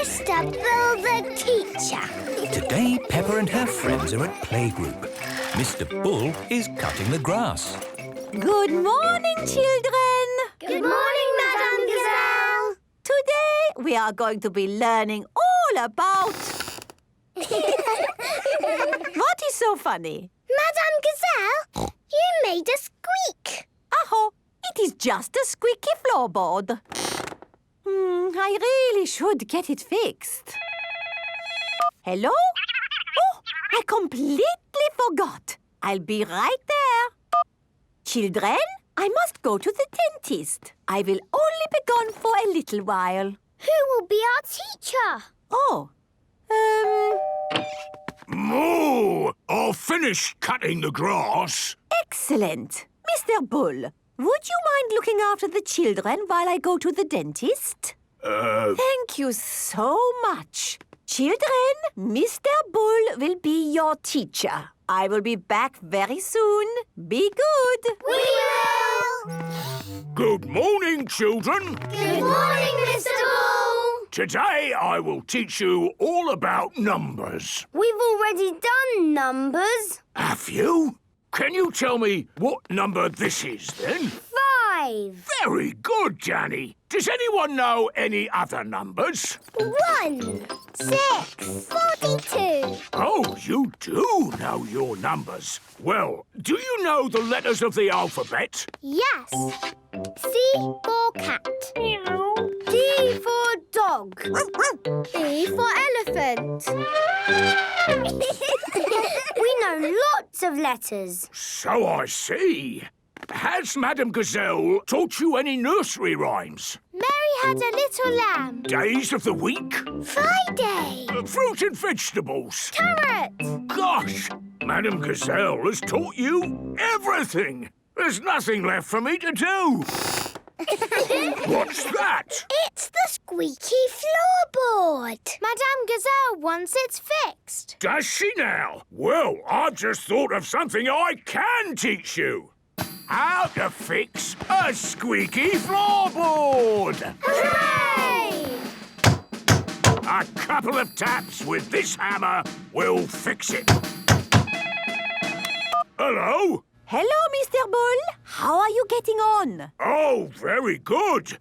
Mr. Bull the teacher. Today, Peppa and her friends are at Playgroup. Mr. Bull is cutting the grass. Good morning, children. Good morning, Madame Gazelle. Today, we are going to be learning all about... What is so funny? Madame Gazelle, you made a squeak. Oh, it is just a squeaky floorboard. I really should get it fixed. Hello? Oh, I completely forgot. I'll be right there. Children, I must go to the dentist. I will only be gone for a little while. Who will be our teacher? Oh, Moo! I've finished cutting the grass. excellent. Mr. Bull, would you mind looking after the children while I go to the dentist? Thank you so much. Children, Mr. Bull will be your teacher. I will be back very soon. Be good. We will. Good morning, children. Good morning, Mr. Bull. Today I will teach you all about numbers. We've already done numbers. Have you? Can you tell me what number this is, then? 5. Very good, Danny. Does anyone know any other numbers? 1, 6, 42. Oh, you do know your numbers. Well, do you know the letters of the alphabet? Yes. C for cat. D for dog. E for elephant. We know lots of letters. So I see. Has Madame Gazelle taught you any nursery rhymes? Mary had a little lamb. Days of the week? Friday. Fruit and vegetables? Carrot. Gosh, Madame Gazelle has taught you everything. There's nothing left for me to do. What's that? It's the squeaky floorboard. Madame Gazelle wants it fixed. Does she now? Well, I've just thought of something I can teach you. How to fix a squeaky floorboard. Hooray! A couple of taps with this hammer will fix it. Hello? Hello, Mr. Bull. How are you getting on? Oh, very good.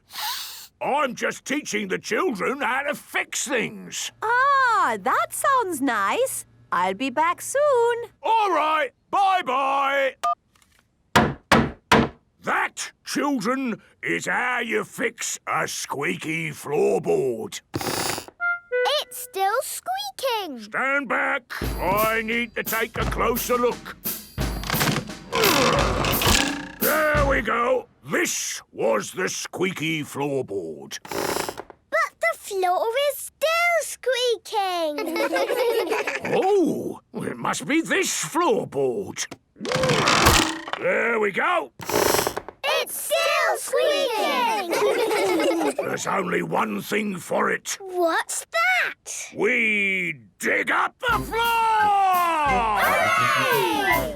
I'm just teaching the children how to fix things. Ah, that sounds nice. I'll be back soon. All right, bye-bye. That, children, is how you fix a squeaky floorboard. It's still squeaking. Stand back. I need to take a closer look. There we go. This was the squeaky floorboard. But the floor is still squeaking. Oh, well, it must be this floorboard. There we go. It's still squeaking. There's only one thing for it. What's that? We dig up the floor! Hooray!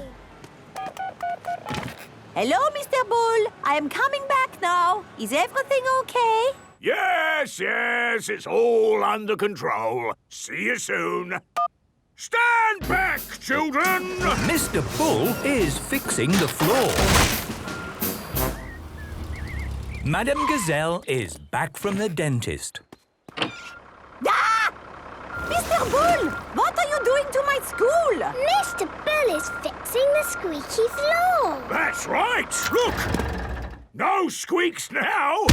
Hello, Mr. Bull. I am coming back now. Is everything okay? Yes, it's all under control. See you soon. Stand back, children! Mr. Bull is fixing the floor. Madame Gazelle is back from the dentist. Ah! Mr. Bull, what are you doing to my school? Mr. Bull is fixing the squeaky floor. That's right. Look! No squeaks now.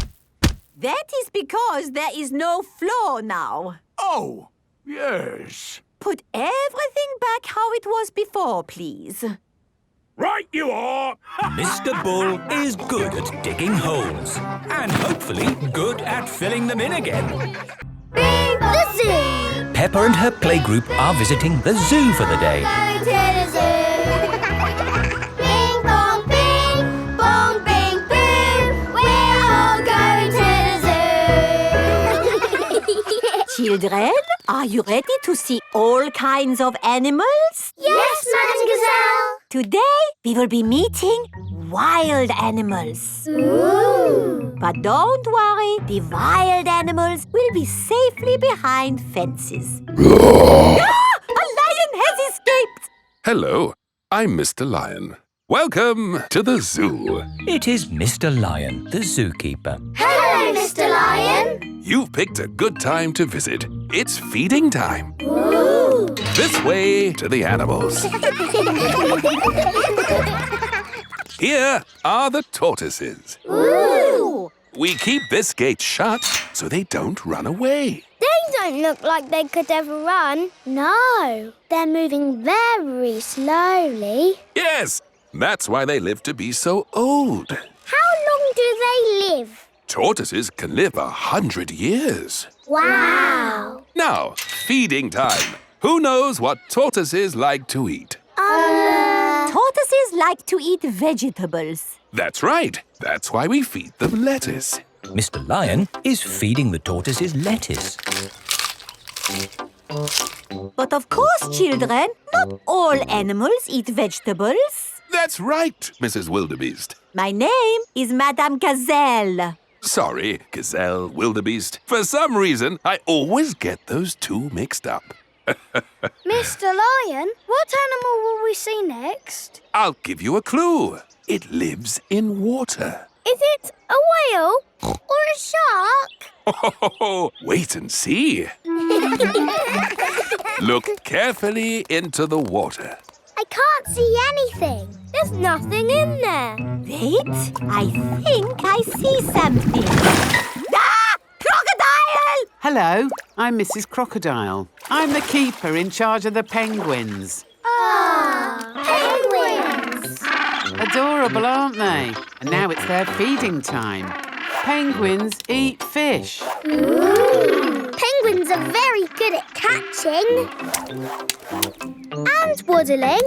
That is because there is no floor now. Oh, yes. Put everything back how it was before, please. Right you are. Mr. Bull is good at digging holes and hopefully good at filling them in again. The zoo. Peppa and her playgroup are visiting the zoo for the day. Going to the zoo. Bing bong bing, bong bing boom. We're all going to the zoo. Children, are you ready to see all kinds of animals? Yes, Madame Gazelle. Today, we will be meeting wild animals. Ooh. But don't worry, the wild animals will be safely behind fences. A lion has escaped! Hello, I'm Mr. Lion. Welcome to the zoo. It is Mr. Lion, the zookeeper. Hello, Mr. Lion. You've picked a good time to visit. It's feeding time. Ooh. This way to the animals. Here are the tortoises. Ooh. We keep this gate shut so they don't run away. They don't look like they could ever run. No, they're moving very slowly. Yes, that's why they live to be so old. How long do they live? Tortoises can live 100 years. Wow. Now, feeding time. Who knows what tortoises like to eat? Tortoises like to eat vegetables. That's right. That's why we feed them lettuce. Mr. Lion is feeding the tortoises lettuce. But of course, children, not all animals eat vegetables. That's right, Mrs. Wildebeest. My name is Madame Gazelle. Sorry, gazelle, wildebeest. For some reason, I always get those two mixed up. Mr. Lion, what animal will we see next? I'll give you a clue. It lives in water. Is it a whale or a shark? Oh, wait and see. Look carefully into the water. I can't see anything. There's nothing in there. Wait, I think I see something. Ah! Crocodile! Hello, I'm Mrs. Crocodile. I'm the keeper in charge of the penguins. Penguins! Adorable, aren't they? And now it's their feeding time. Penguins eat fish. Ooh. Penguins are very good at catching. And waddling.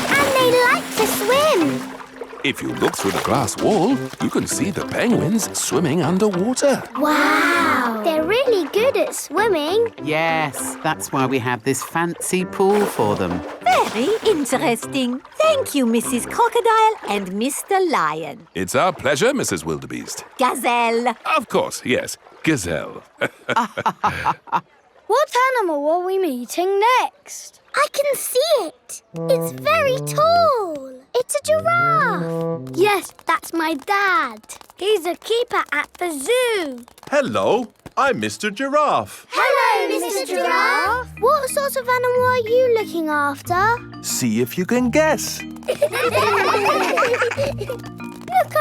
And they like to swim. If you look through the glass wall, you can see the penguins swimming underwater. Wow! They're really good at swimming. Yes, that's why we have this fancy pool for them. Very interesting. Thank you, Mrs. Crocodile and Mr. Lion. It's our pleasure, Mrs. Wildebeest. Gazelle. Of course, yes, gazelle. What animal are we meeting next? I can see it. It's very tall. It's a giraffe. Yes, that's my dad. He's a keeper at the zoo. Hello, I'm Mr. Giraffe. Hello, Mr. Giraffe. What sort of animal are you looking after? See if you can guess. Look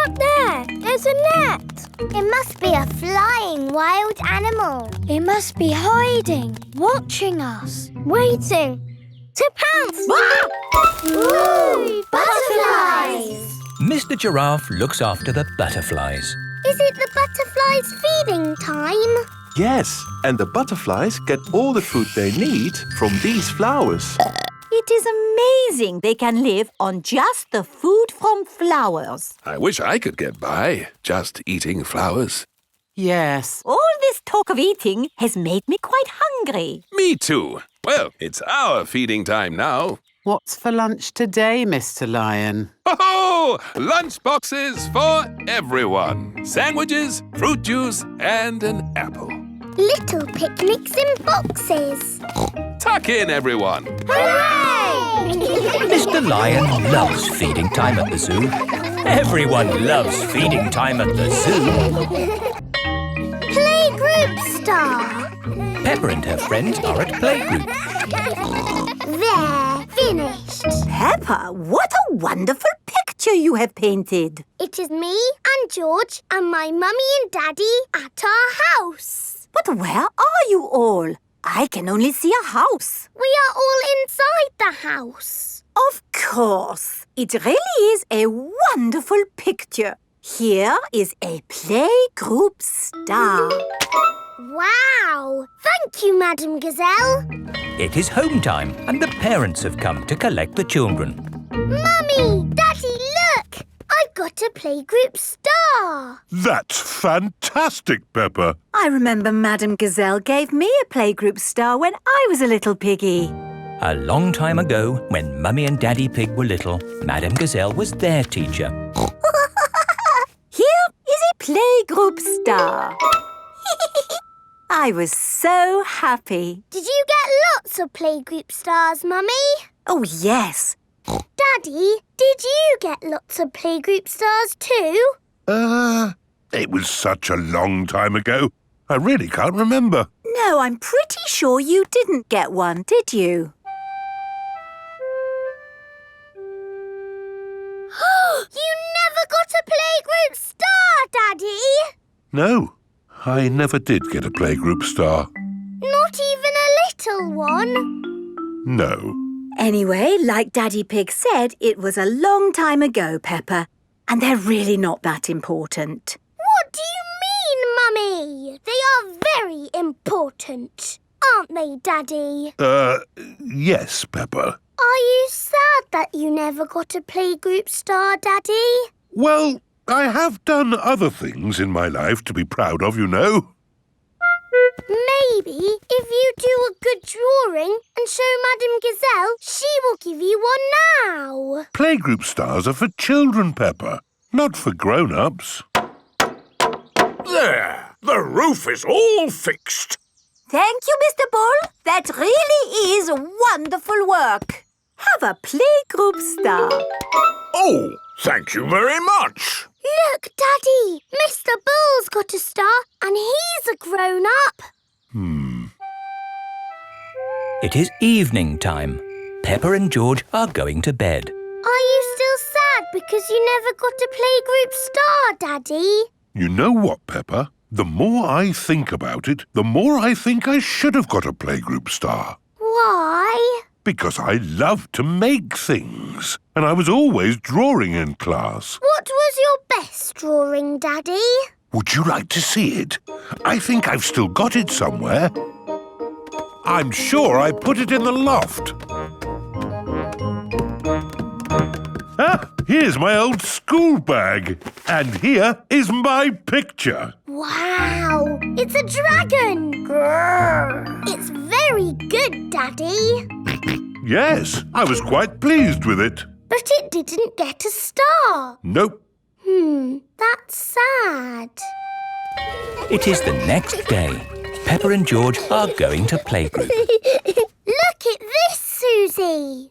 up there. There's a net. It must be a flying wild animal. It must be hiding, watching us, waiting to pounce. Ooh, butterflies. Mr. Giraffe looks after the butterflies. Is it the butterflies' feeding time? Yes, and the butterflies get all the food they need from these flowers. It is amazing they can live on just the food from flowers. I wish I could get by just eating flowers. Yes. All this talk of eating has made me quite hungry. Me too. Well, it's our feeding time now. What's for lunch today, Mr. Lion? Oh, lunch boxes for everyone. Sandwiches, fruit juice, and an apple. Little picnics in boxes. Tuck in, everyone. Hooray! Mr. Lion loves feeding time at the zoo. Everyone loves feeding time at the zoo. Playgroup star. Peppa and her friends are at Playgroup. There, finished. Peppa, what a wonderful picture you have painted. It is me and George and my mummy and daddy at our house. But where are you all? I can only see a house. We are all inside the house. Of course. It really is a wonderful picture. Here is a playgroup star. Wow! Thank you, Madame Gazelle. It is home time and the parents have come to collect the children. Mummy! Daddy, look! I've got a playgroup star. That's fantastic, Peppa. I remember Madame Gazelle gave me a playgroup star when I was a little piggy. A long time ago, when Mummy and Daddy Pig were little, Madame Gazelle was their teacher. Here is a playgroup star. I was so happy. Did you get lots of playgroup stars, Mummy? Oh, yes. Daddy, did you get lots of playgroup stars too? It was such a long time ago. I really can't remember. No, I'm pretty sure you didn't get one, did you? You never got a playgroup star, Daddy! No, I never did get a playgroup star. Not even a little one? No. Anyway, like Daddy Pig said, it was a long time ago, Peppa, and they're really not that important. What do you mean, Mummy? They are very important, aren't they, Daddy? Yes, Peppa. Are you sad that you never got a playgroup star, Daddy? Well, I have done other things in my life to be proud of, you know. Maybe if you do a good drawing and show Madame Gazelle, she will give you one now. Playgroup stars are for children, Peppa, not for grown-ups. There! The roof is all fixed. Thank you, Mr. Bull. That really is wonderful work. Have a playgroup star. Oh, thank you very much. Look, Daddy, Mr. Bull's got a star and he's a grown-up. It is evening time. Peppa and George are going to bed. Are you still sad because you never got a playgroup star, Daddy? You know what, Peppa? The more I think about it, the more I think I should have got a playgroup star. Why? Because I love to make things. And I was always drawing in class. What was your best drawing, Daddy? Would you like to see it? I think I've still got it somewhere. I'm sure I put it in the loft. Ah, here's my old school bag. And here is my picture. Wow! It's a dragon! Grrr. It's very good, Daddy. Yes, I was quite pleased with it. But it didn't get a star. Nope. That's sad. It is the next day. Peppa and George are going to playgroup. Look at this, Susie.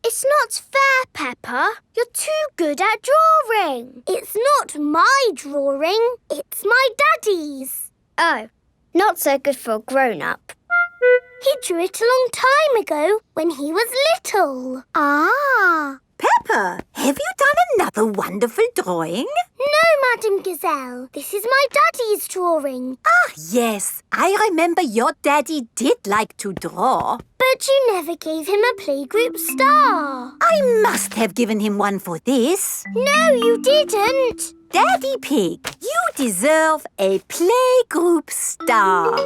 It's not fair, Peppa. You're too good at drawing. It's not my drawing. It's my Daddy's. Oh, not so good for a grown-up. He drew it a long time ago when he was little. Ah. Peppa, have you done another wonderful drawing? No, Madame Gazelle. This is my Daddy's drawing. Ah, yes. I remember your daddy did like to draw. But you never gave him a playgroup star. I must have given him one for this. No, you didn't. Daddy Pig, you deserve a playgroup star.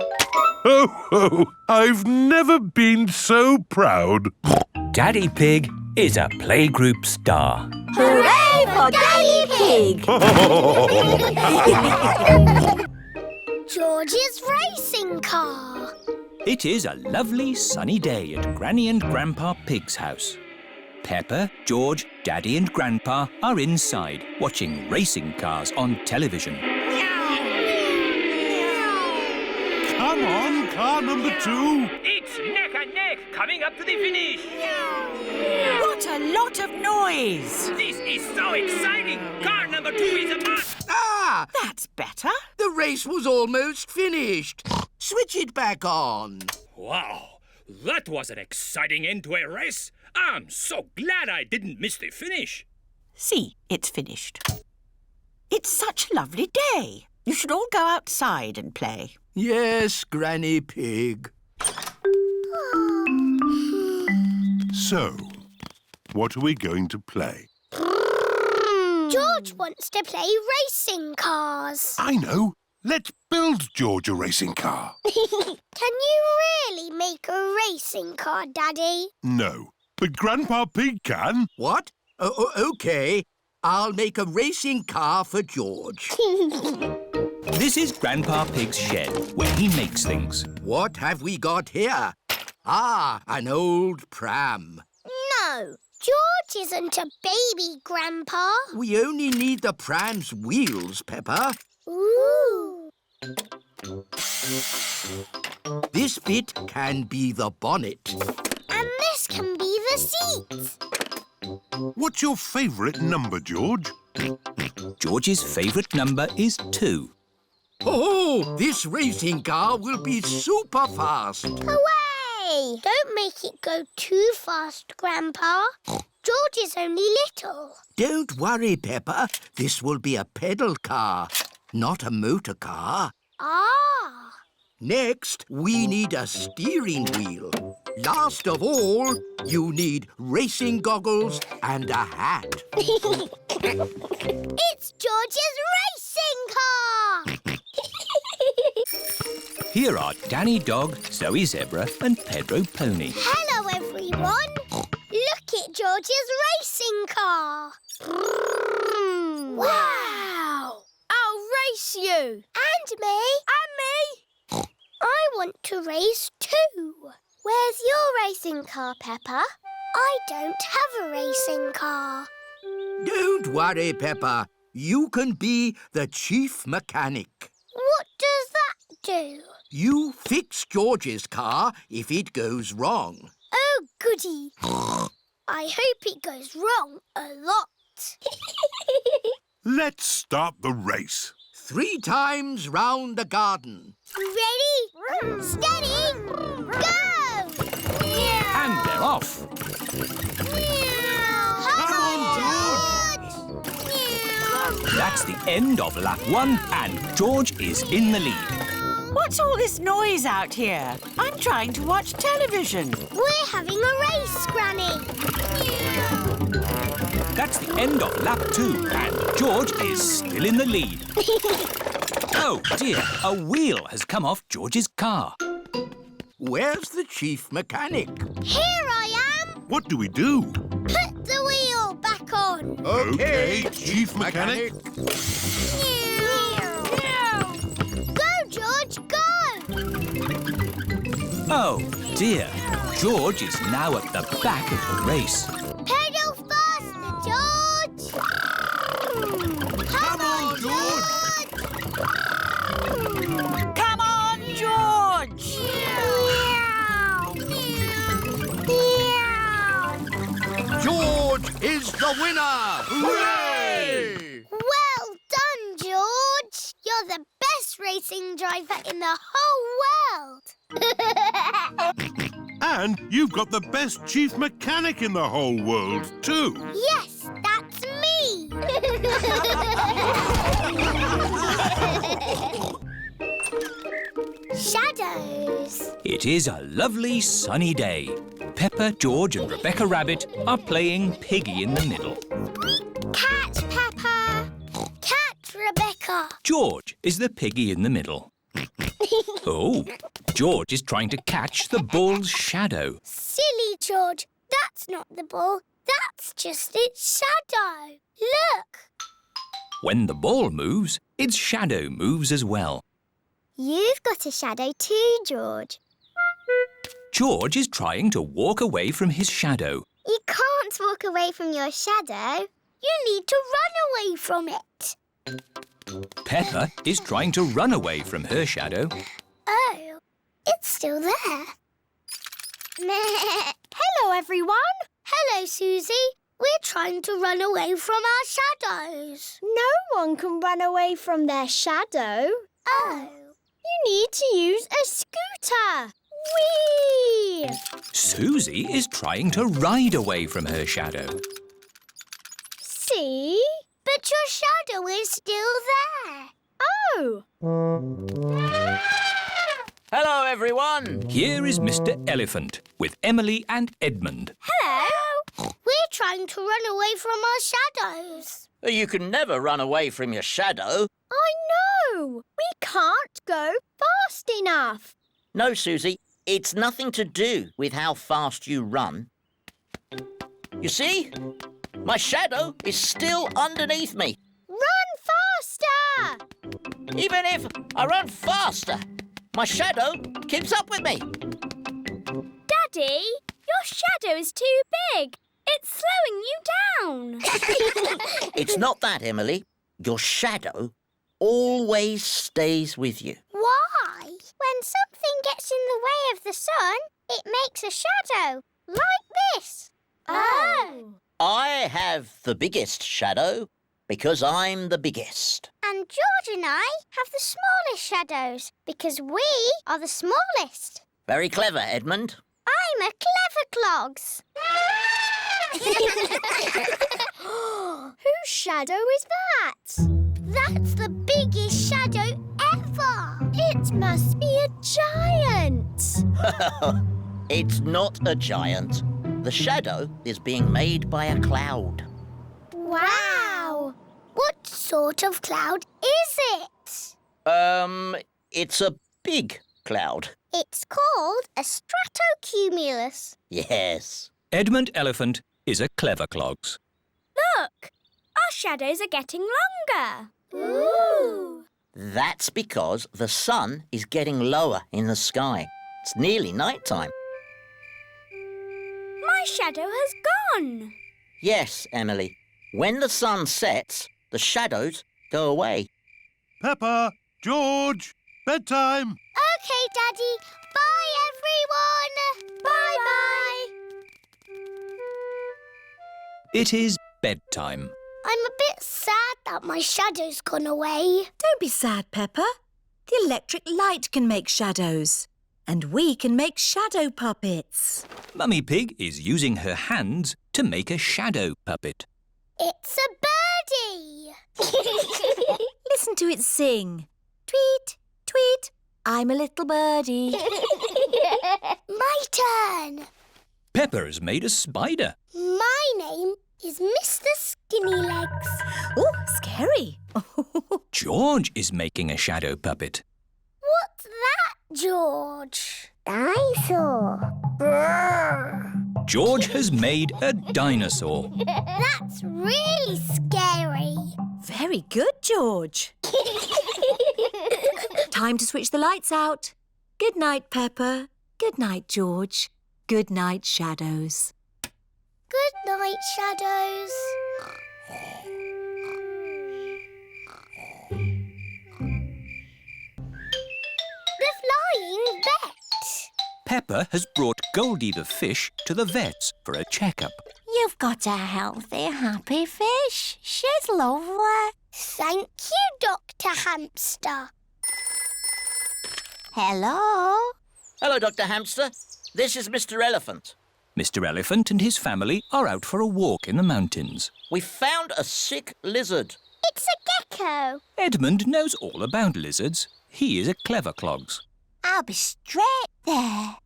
Oh, I've never been so proud. Daddy Pig is a playgroup star. Hooray for Daddy Pig! George's racing car. It is a lovely sunny day at Granny and Grandpa Pig's house. Peppa, George, Daddy and Grandpa are inside watching racing cars on television. Come on, car number 2. It's neck and neck coming up to the finish. What a lot of noise! This is so exciting. Car number 2 is a man. Ah, that's better. The race was almost finished. Switch it back on. Wow, that was an exciting end to a race. I'm so glad I didn't miss the finish. See, it's finished. It's such a lovely day. You should all go outside and play. Yes, Granny Pig. So, what are we going to play? George wants to play racing cars. I know. Let's build George a racing car. Can you really make a racing car, Daddy? No, but Grandpa Pig can. What? OK. I'll make a racing car for George. This is Grandpa Pig's shed, where he makes things. What have we got here? Ah, an old pram. No, George isn't a baby, Grandpa. We only need the pram's wheels, Peppa. Ooh. This bit can be the bonnet. And this can be the seat. What's your favourite number, George? George's favourite number is 2. Oh, this racing car will be super fast. Hooray! Don't make it go too fast, Grandpa. George is only little. Don't worry, Peppa. This will be a pedal car, not a motor car. Ah! Next, we need a steering wheel. Last of all, you need racing goggles and a hat. It's George's racing car! Here are Danny Dog, Zoe Zebra and Pedro Pony. Hello, everyone. Look at George's racing car. Wow! I'll race you. And me. And me. I want to race too. Where's your racing car, Peppa? I don't have a racing car. Don't worry, Peppa. You can be the chief mechanic. What does that do? You fix George's car if it goes wrong. Oh, goody. I hope it goes wrong a lot. Let's start the race. 3 times round the garden. Ready, steady, go! And they're off. Come on, George! That's the end of lap 1 and George is in the lead. What's all this noise out here? I'm trying to watch television. We're having a race, Granny. That's the end of lap 2 and George is still in the lead. Oh dear, a wheel has come off George's car. Where's the chief mechanic? Here I am. What do we do? Put the wheel back on. OK, Chief Mechanic. Go, George, go! Oh dear, George is now at the back of the race. Pedal faster, George! Come on, George! Come on, George! George is the winner! Hooray! Well done, George. You're the best racing driver in the whole world. And you've got the best Chief Mechanic in the whole world, too. Yes, that's me. Shadows. It is a lovely sunny day. Peppa, George and Rebecca Rabbit are playing Piggy in the middle. Cat Peppa. Cat Rebecca. George is the piggy in the middle. Oh, George is trying to catch the ball's shadow. Silly George. That's not the ball. That's just its shadow. Look. When the ball moves, its shadow moves as well. You've got a shadow too, George. George is trying to walk away from his shadow. You can't walk away from your shadow. You need to run away from it. Peppa is trying to run away from her shadow. Oh, it's still there. Hello, everyone. Hello, Susie. We're trying to run away from our shadows. No one can run away from their shadow. Oh. You need to use a scooter. Whee! Susie is trying to ride away from her shadow. See? But your shadow is still there. Oh. Hello, everyone. Here is Mr. Elephant with Emily and Edmund. Hello. We're trying to run away from our shadows. You can never run away from your shadow. I know. We can't go fast enough. No, Susie, it's nothing to do with how fast you run. You see? My shadow is still underneath me. Run faster! Even if I run faster, my shadow keeps up with me. Daddy, your shadow's too big. It's slowing you down. It's not that, Emily. Your shadow always stays with you. Why? When something gets in the way of the sun, it makes a shadow, like this. Oh. I have the biggest shadow because I'm the biggest. And George and I have the smallest shadows because we are the smallest. Very clever, Edmund. I'm a clever clogs. Whose shadow is that? That's the biggest shadow ever. It must be a giant. It's not a giant. The shadow is being made by a cloud. Wow. What sort of cloud is it? It's a big cloud. It's called a stratocumulus. Yes. Edmund Elephant is a clever clogs. Look, our shadows are getting longer. Ooh. That's because the sun is getting lower in the sky. It's nearly night time. My shadow has gone. Yes, Emily. When the sun sets, the shadows go away. Peppa, George, bedtime. OK, Daddy. Bye, everyone. Bye-bye. It is bedtime. I'm a bit sad that my shadow's gone away. Don't be sad, Peppa. The electric light can make shadows. And we can make shadow puppets. Mummy Pig is using her hands to make a shadow puppet. It's a birdie. Listen to it sing. Tweet, tweet, I'm a little birdie. My turn. Peppa has made a spider. My name is Mr. Skinny Legs. Oh, scary. George is making a shadow puppet. What's that, George? Dinosaur. Brrr. George has made a dinosaur. That's really scary. Very good, George. Time to switch the lights out. Good night, Peppa. Good night, George. Good night, shadows. Good night, shadows. The flying vet. Peppa has brought Goldie the fish to the vet's for a checkup. You've got a healthy, happy fish. She's lovely. Thank you, Dr. Hamster. Hello? Hello, Dr. Hamster. This is Mr. Elephant. Mr. Elephant and his family are out for a walk in the mountains. We found a sick lizard. It's a gecko. Edmund knows all about lizards. He is a clever clogs. I'll be straight there.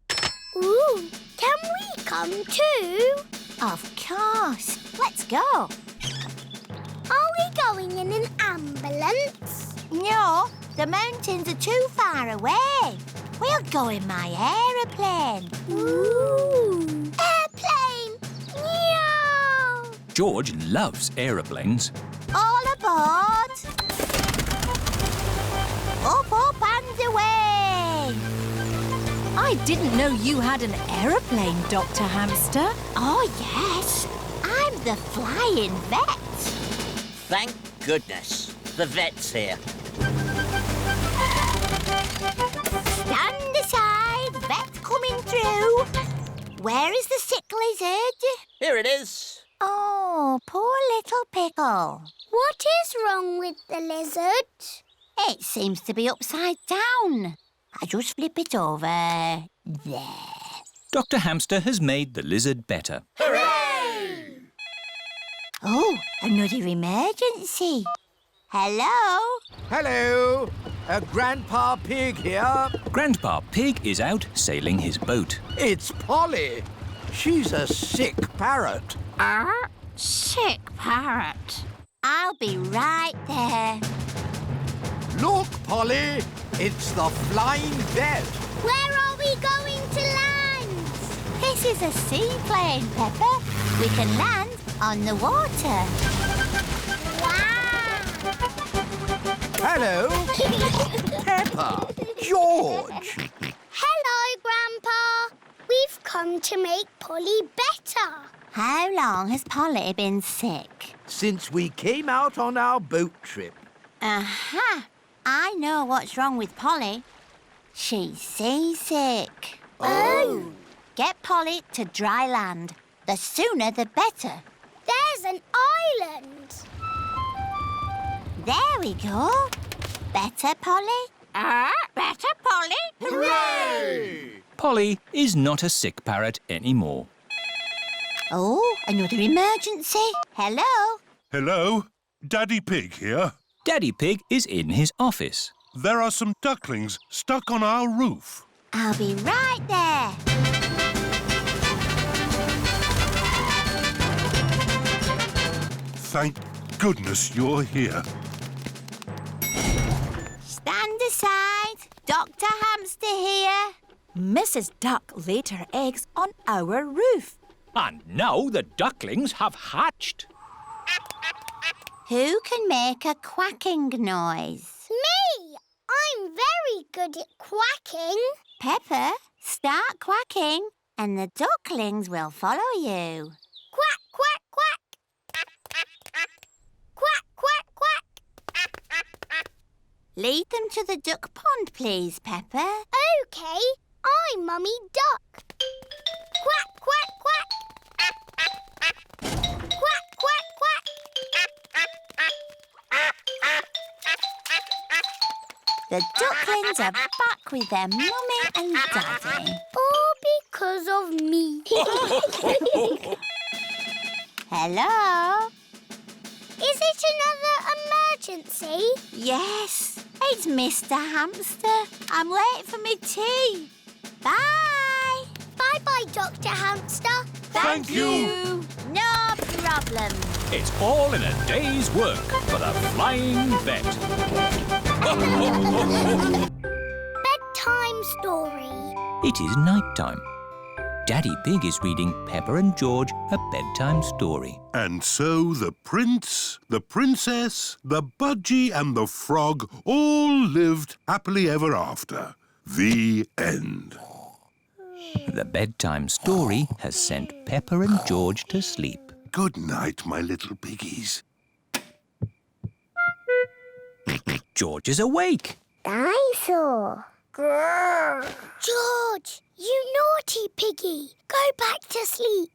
Ooh, can we come too? Of course. Let's go. Are we going in an ambulance? No, the mountains are too far away. We'll go in my aeroplane. Ooh! Airplane! Meow! George loves aeroplanes. All aboard! Up, up and away! I didn't know you had an aeroplane, Dr. Hamster. Oh, yes. I'm the flying vet. Thank goodness. The vet's here. Stand aside, vet coming through. Where is the sick lizard? Here it is. Oh, poor little pickle. What is wrong with the lizard? It seems to be upside down. I just flip it over. There. Dr. Hamster has made the lizard better. Hooray! Oh, another emergency. Hello? Hello. Grandpa Pig here. Grandpa Pig is out sailing his boat. It's Polly. She's a sick parrot. Sick parrot. I'll be right there. Look, Polly. It's the flying vet. Where are we going to land? This is a seaplane, Peppa. We can land on the water. Wow! Hello. Peppa. George. Hello, Grandpa. We've come going to make Polly better. How long has Polly been sick? Since we came out on our boat trip. Aha! I know what's wrong with Polly. She's seasick. Oh! Get Polly to dry land. The sooner the better. There's an island. There we go. Better, Polly? Better, Polly? Hooray! Polly is not a sick parrot anymore. Oh, another emergency. Hello? Hello? Daddy Pig here. Daddy Pig is in his office. There are some ducklings stuck on our roof. I'll be right there. Thank goodness you're here. Stand aside. Dr. Hamster here. Mrs. Duck laid her eggs on our roof. And now the ducklings have hatched. Who can make a quacking noise? Me! I'm very good at quacking. Peppa, start quacking and the ducklings will follow you. Quack, quack, quack. Quack, quack, quack. Lead them to the duck pond, please, Peppa. OK, I'm Mummy Duck. Quack, quack, quack. Quack, quack, quack. The ducklings are back with their mummy and daddy. All because of me. Hello? Is it another emergency? Yes, it's Mr. Hamster. I'm late for my tea. Bye. Bye-bye, Dr. Hamster. Thank you. No problem. It's all in a day's work for the Flying Vet. Bedtime Story. It is night time. Daddy Pig is reading Peppa and George a bedtime story. And so the prince, the princess, the budgie and the frog all lived happily ever after. The end. The bedtime story has sent Peppa and George to sleep. Good night, my little piggies. George is awake. Dinosaur. George, you naughty piggy. Go back to sleep.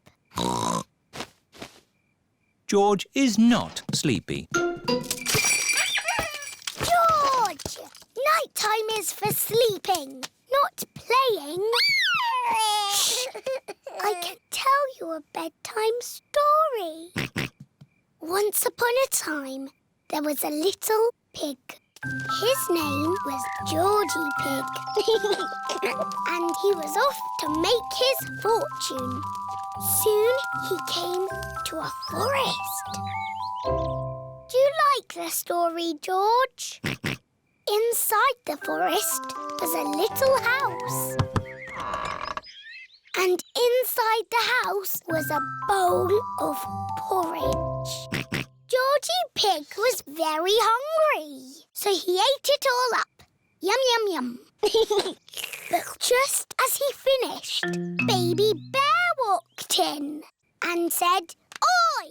George is not sleepy. George! Nighttime is for sleeping, not playing. Shh. I can tell you a bedtime story. Once upon a time, there was a little pig. His name was Georgie Pig. And he was off to make his fortune. Soon he came to a forest. Do you like the story, George? Inside the forest was a little house. And inside the house was a bowl of porridge. Georgie Pig was very hungry, so he ate it all up. Yum, yum, yum. But just as he finished, Baby Bear walked in and said, "Oi!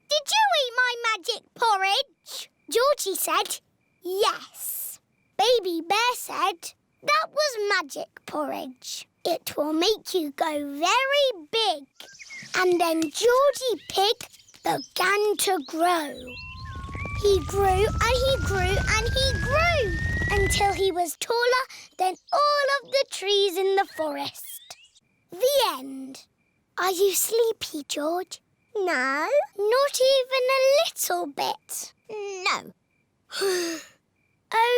Did you eat my magic porridge?" Georgie said, "Yes." Baby Bear said, "That was magic porridge. It will make you go very big." And then Georgie Pig began to grow. He grew and he grew and he grew until he was taller than all of the trees in the forest. The end. Are you sleepy, George? No. Not even a little bit? No.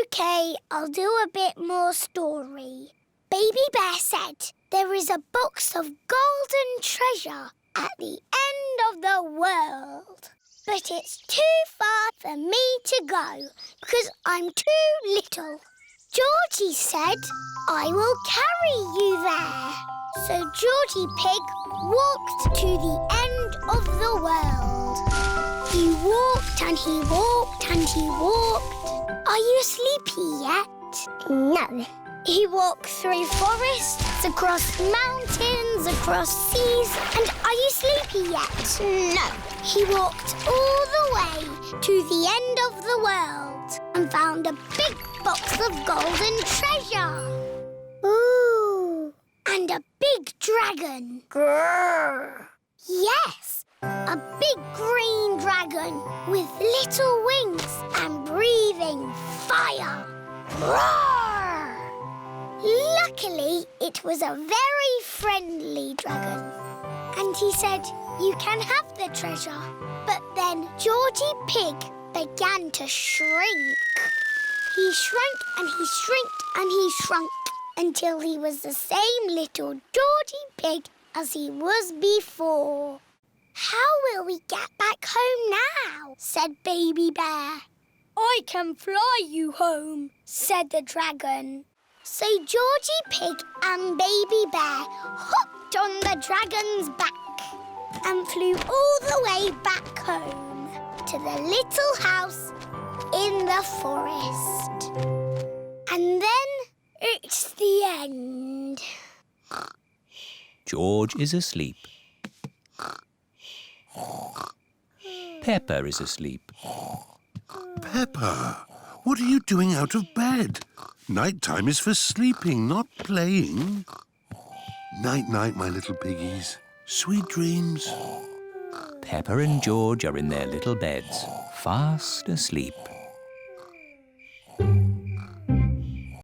OK, I'll do a bit more story. Baby Bear said there is a box of golden treasure at the end of the world. But it's too far for me to go because I'm too little. Georgie said, "I will carry you there." So Georgie Pig walked to the end of the world. He walked and he walked and he walked. Are you sleepy yet? No. He walked through forests, across mountains, across seas. And are you sleepy yet? No. He walked all the way to the end of the world and found a big box of golden treasure. Ooh. And a big dragon. Grrr. Yes, a big green dragon with little wings and breathing fire. Roar! Luckily, it was a very friendly dragon. And he said, you can have the treasure. But then Georgie Pig began to shrink. He shrank and he shrinked and he shrunk until he was the same little Georgie Pig as he was before. How will we get back home now? Said Baby Bear. I can fly you home, said the dragon. So Georgie Pig and Baby Bear hopped on the dragon's back and flew all the way back home to the little house in the forest. And then it's the end. George is asleep. Peppa is asleep. Peppa, what are you doing out of bed? Night-time is for sleeping, not playing. Night-night, my little piggies. Sweet dreams. Peppa and George are in their little beds, fast asleep.